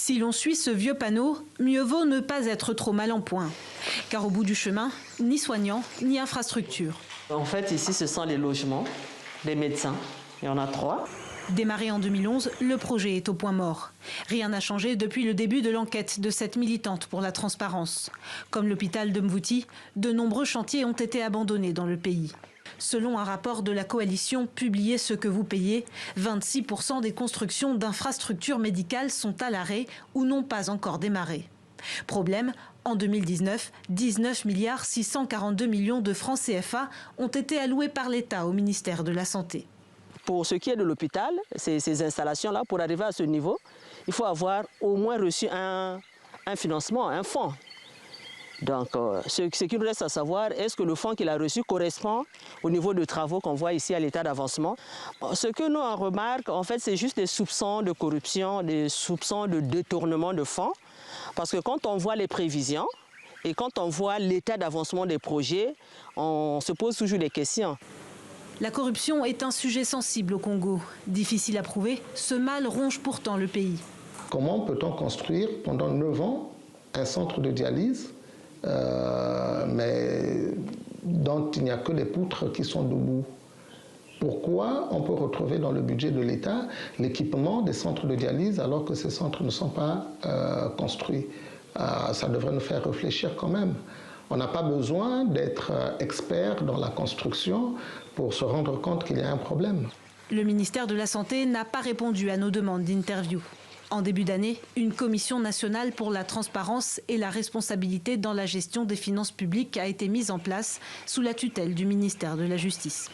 Si l'on suit ce vieux panneau, mieux vaut ne pas être trop mal en point. Car au bout du chemin, ni soignants, ni infrastructures. En fait, ici, ce sont les logements des médecins. Il y en a 3. Démarré en 2011, le projet est au point mort. Rien n'a changé depuis le début de l'enquête de cette militante pour la transparence. Comme l'hôpital de Mvouti, de nombreux chantiers ont été abandonnés dans le pays. Selon un rapport de la coalition publié Ce que vous payez, 26% des constructions d'infrastructures médicales sont à l'arrêt ou n'ont pas encore démarré. Problème, en 2019, 19 milliards 642 millions de francs CFA ont été alloués par l'État au ministère de la Santé. Pour ce qui est de l'hôpital, ces installations-là, pour arriver à ce niveau, il faut avoir au moins reçu un financement, un fonds. Donc, ce qu'il nous reste à savoir, est-ce que le fonds qu'il a reçu correspond au niveau de travaux qu'on voit ici à l'état d'avancement? Ce que nous on remarque, en fait, c'est juste des soupçons de corruption, des soupçons de détournement de fonds. Parce que quand on voit les prévisions et quand on voit l'état d'avancement des projets, on se pose toujours des questions. La corruption est un sujet sensible au Congo. Difficile à prouver, ce mal ronge pourtant le pays. Comment peut-on construire pendant 9 ans un centre de dialyse mais dont il n'y a que les poutres qui sont debout? Pourquoi on peut retrouver dans le budget de l'État l'équipement des centres de dialyse alors que ces centres ne sont pas construits? Ça devrait nous faire réfléchir quand même. On n'a pas besoin d'être expert dans la construction pour se rendre compte qu'il y a un problème. Le ministère de la Santé n'a pas répondu à nos demandes d'interview. En début d'année, une commission nationale pour la transparence et la responsabilité dans la gestion des finances publiques a été mise en place sous la tutelle du ministère de la Justice.